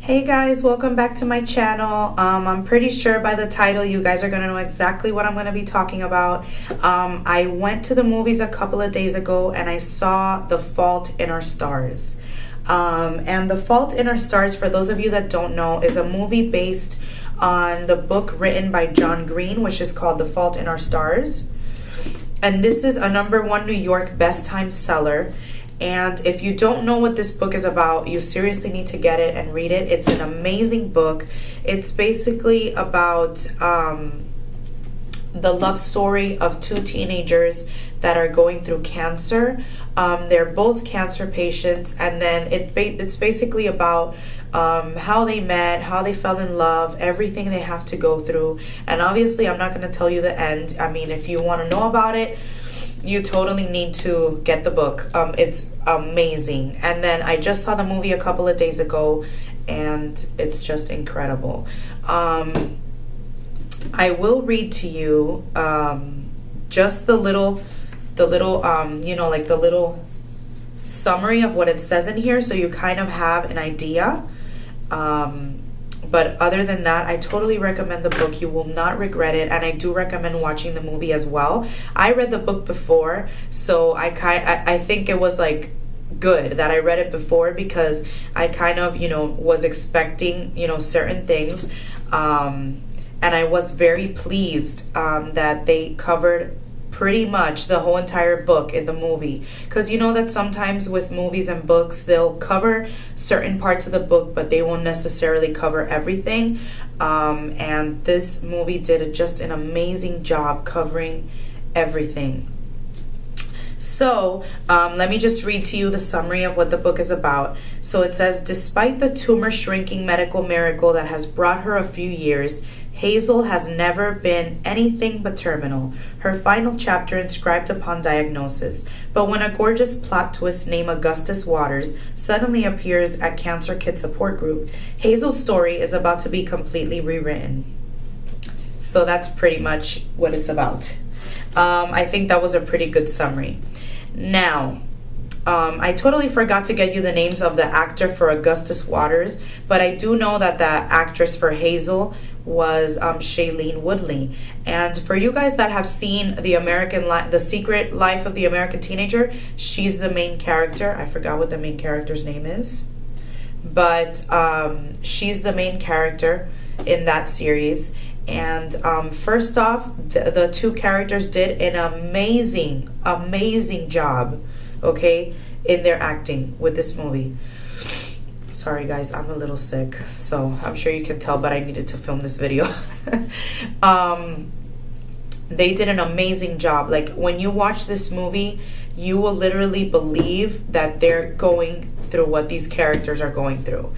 Hey guys, welcome back to my channel. I'm pretty sure by the title you guys are going to know exactly what I'm going to be talking about. I went to the movies a couple of days ago and I saw The Fault in Our Stars. And The Fault in Our Stars, for those of you that don't know, is a movie based on the book written by John Green, which is called The Fault in Our Stars. And this is a #1 New York best time seller. And if you don't know what this book is about, you seriously need to get it and read it. It's an amazing book. It's basically about the love story of two teenagers that are going through cancer. They're both cancer patients, and then it's basically about how they met, how they fell in love, everything they have to go through. And obviously, I'm not going to tell you the end. I mean, if you want to know about it, you totally need to get the book. It's amazing. And then I just saw the movie a couple of days ago, and it's just incredible. I will read to you just the little like the little summary of what it says in here, so you kind of have an idea. But other than that, I totally recommend the book. You will not regret it, and I do recommend watching the movie as well. I read the book before, so I think it was like good that I read it before, because I kind of was expecting certain things, and I was very pleased that they covered pretty much the whole entire book in the movie, because you know that sometimes with movies and books they'll cover certain parts of the book but they won't necessarily cover everything, and this movie did just an amazing job covering everything. So let me just read to you the summary of what the book is about. So it says, despite the tumor shrinking medical miracle that has brought her a few years, Hazel has never been anything but terminal, her final chapter inscribed upon diagnosis. But when a gorgeous plot twist named Augustus Waters suddenly appears at Cancer Kid Support Group, Hazel's story is about to be completely rewritten. So that's pretty much what it's about. I think that was a pretty good summary. Now, I totally forgot to get you the names of the actor for Augustus Waters, but I do know that the actress for Hazel was Shailene Woodley. And for you guys that have seen The Secret Life of the American Teenager, she's the main character. I forgot what the main character's name is, but she's the main character in that series. And first off, the two characters did an amazing job, okay, in their acting with this movie. Sorry guys, I'm a little sick, so I'm sure you can tell, but I needed to film this video. They did an amazing job. Like, when you watch this movie, you will literally believe that they're going through what these characters are going through.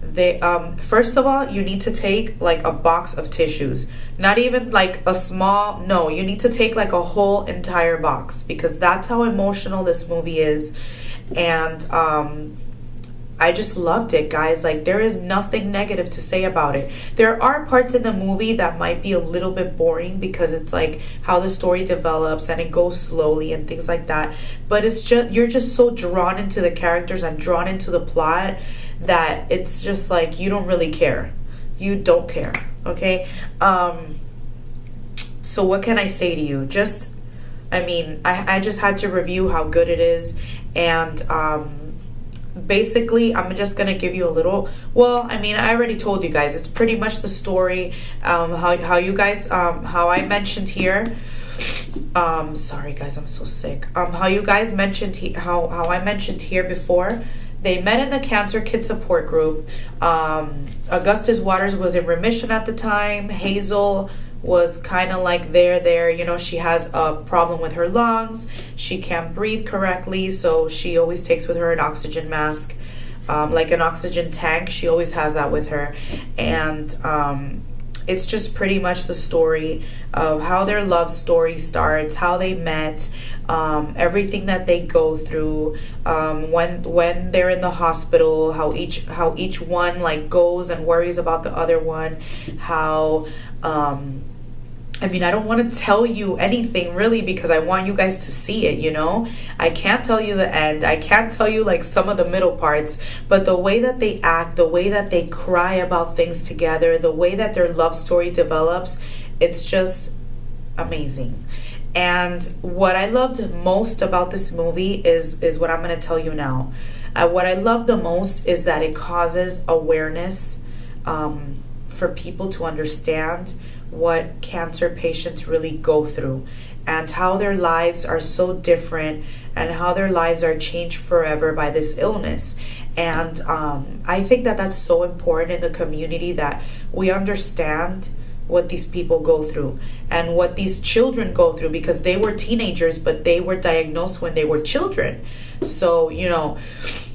They first of all, you need to take like a box of tissues, not even like a small, no, you need to take like a whole entire box, because that's how emotional this movie is. And I just loved it, guys. Like, there is nothing negative to say about it. There are parts in the movie that might be a little bit boring, because it's like how the story develops and it goes slowly and things like that. But it's just, you're just so drawn into the characters and drawn into the plot that it's just like you don't really care. You don't care, okay? So what can I say to you? Just, I mean, I just had to review how good it is. And basically, I'm just gonna give you a little, well, I mean, I already told you guys, it's pretty much the story, how you guys, how I mentioned here, sorry guys, I'm so sick, how you guys mentioned, how I mentioned here before. They met in the Cancer Kid Support Group. Augustus Waters was in remission at the time. Hazel was kind of like there. She has a problem with her lungs. She can't breathe correctly, so she always takes with her an oxygen mask, like an oxygen tank. She always has that with her. And it's just pretty much the story of how their love story starts, how they met, everything that they go through, when they're in the hospital, how each one like goes and worries about the other one, how I mean, I don't want to tell you anything really because I want you guys to see it, you know? I can't tell you the end. I can't tell you like some of the middle parts, but the way that they act, the way that they cry about things together, the way that their love story develops, it's just amazing. And what I loved most about this movie is what I'm going to tell you now. What I love the most is that it causes awareness for people to understand what cancer patients really go through and how their lives are so different and how their lives are changed forever by this illness. And I think that that's so important in the community, that we understand what these people go through and what these children go through, because they were teenagers, but they were diagnosed when they were children. So, you know,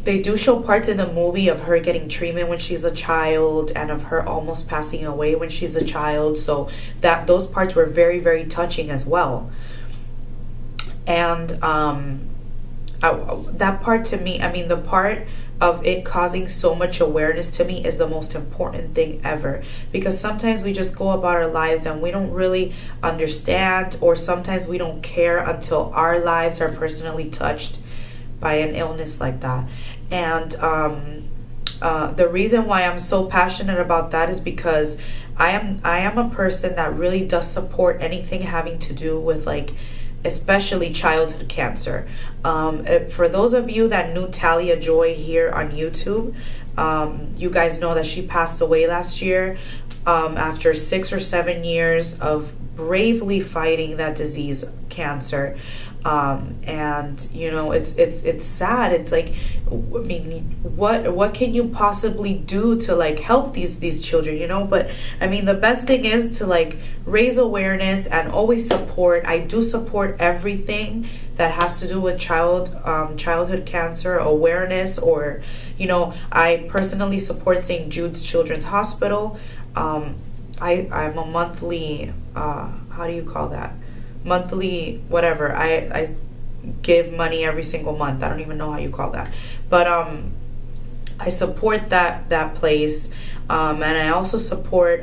they do show parts in the movie of her getting treatment when she's a child and of her almost passing away when she's a child. So that those parts were very, very touching as well. And that part to me, I mean, the part of it causing so much awareness to me is the most important thing ever, because sometimes we just go about our lives and we don't really understand, or sometimes we don't care until our lives are personally touched by an illness like that. And the reason why I'm so passionate about that is because I am a person that really does support anything having to do with, like, especially childhood cancer. For those of you that knew Talia Joy here on YouTube, you guys know that she passed away last year after 6 or 7 years of bravely fighting that disease, cancer. And you know, it's sad. It's like, I mean, what can you possibly do to like help these children, you know? But I mean, the best thing is to like raise awareness and always support. I do support everything that has to do with childhood cancer awareness, or, you know, I personally support St. Jude's Children's Hospital. I'm a monthly, how do you call that? Monthly whatever, I give money every single month. I don't even know how you call that, but I support that place, and I also support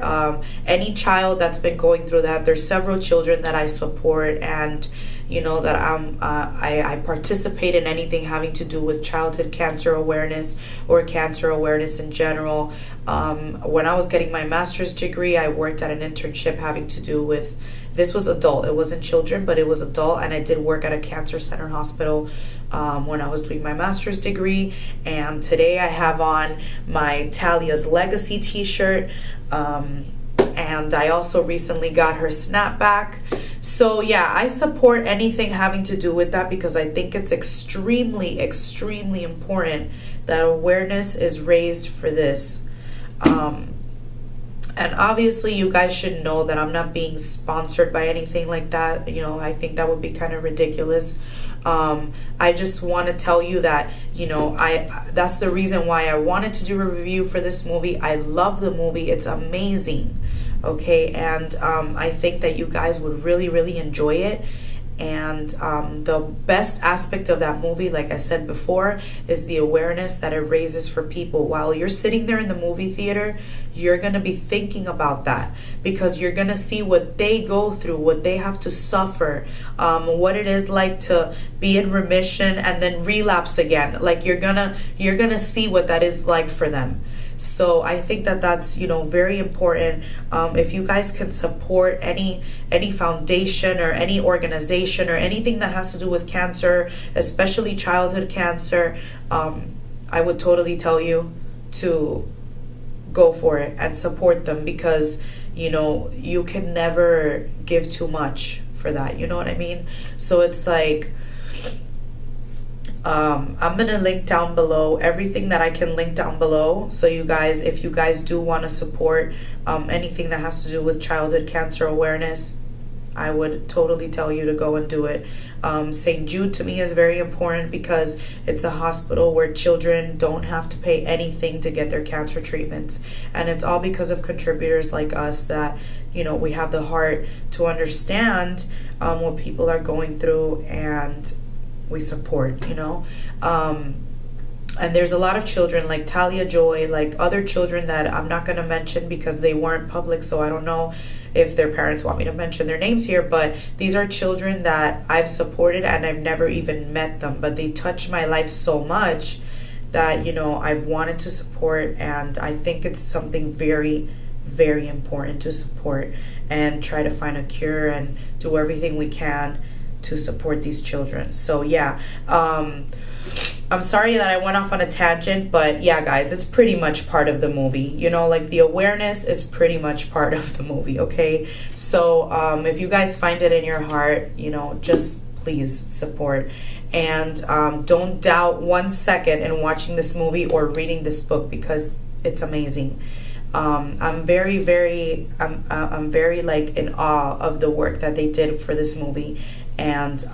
any child that's been going through that. There's several children that I support, and you know that I participate in anything having to do with childhood cancer awareness or cancer awareness in general. When I was getting my master's degree, I worked at an internship having to do with, this was adult, it wasn't children, but it was adult, and I did work at a cancer center hospital when I was doing my master's degree. And today I have on my Talia's Legacy t-shirt, and I also recently got her snapback. So yeah, I support anything having to do with that, because I think it's extremely, extremely important that awareness is raised for this. And obviously you guys should know that I'm not being sponsored by anything like that. You know, I think that would be kind of ridiculous. I just want to tell you that, you know, that's the reason why I wanted to do a review for this movie. I love the movie. It's amazing. Okay, and I think that you guys would really, really enjoy it. And the best aspect of that movie, like I said before, is the awareness that it raises for people. While you're sitting there in the movie theater, you're going to be thinking about that, because you're going to see what they go through, what they have to suffer, what it is like to be in remission and then relapse again. Like you're gonna see what that is like for them. So I think that that's, you know, very important. If you guys can support any foundation or any organization or anything that has to do with cancer, especially childhood cancer, I would totally tell you to go for it and support them, because, you know, you can never give too much for that. You know what I mean? So it's like, I'm gonna link down below everything that I can link down below, so you guys, if you guys do want to support anything that has to do with childhood cancer awareness, I would totally tell you to go and do it. St. Jude to me is very important, because it's a hospital where children don't have to pay anything to get their cancer treatments, and it's all because of contributors like us that, you know, we have the heart to understand what people are going through, and we support, you know. And there's a lot of children like Talia Joy, like other children that I'm not going to mention because they weren't public, so I don't know if their parents want me to mention their names here, but these are children that I've supported and I've never even met them, but they touched my life so much that, you know, I've wanted to support, and I think it's something very, very important to support and try to find a cure and do everything we can to support these children. So yeah, I'm sorry that I went off on a tangent, but yeah, guys, it's pretty much part of the movie. You know, like the awareness is pretty much part of the movie, okay? So if you guys find it in your heart, you know, just please support. And don't doubt 1 second in watching this movie or reading this book, because it's amazing. I'm very like in awe of the work that they did for this movie. And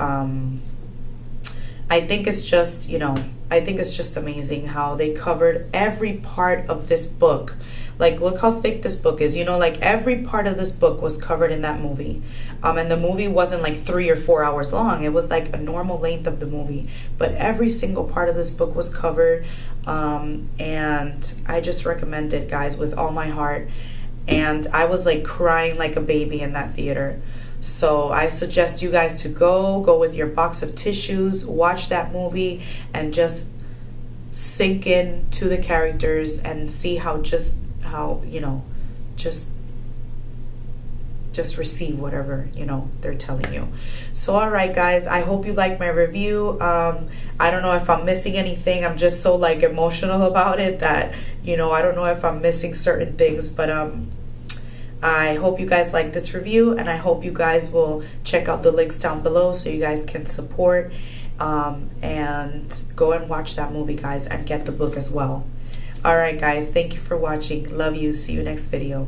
I think it's just, you know, I think it's just amazing how they covered every part of this book. Like, look how thick this book is. You know, like every part of this book was covered in that movie. And the movie wasn't like 3 or 4 hours long. It was like a normal length of the movie. But every single part of this book was covered. And I just recommend it, guys, with all my heart. And I was like crying like a baby in that theater. So I suggest you guys to go with your box of tissues, watch that movie, and just sink in to the characters and see how you know, just receive whatever, you know, they're telling you. So all right, guys, I hope you like my review. I don't know if I'm missing anything. I'm just so like emotional about it that, you know, I don't know if I'm missing certain things, but I hope you guys like this review, and I hope you guys will check out the links down below so you guys can support, and go and watch that movie, guys, and get the book as well. All right, guys, thank you for watching. Love you. See you next video.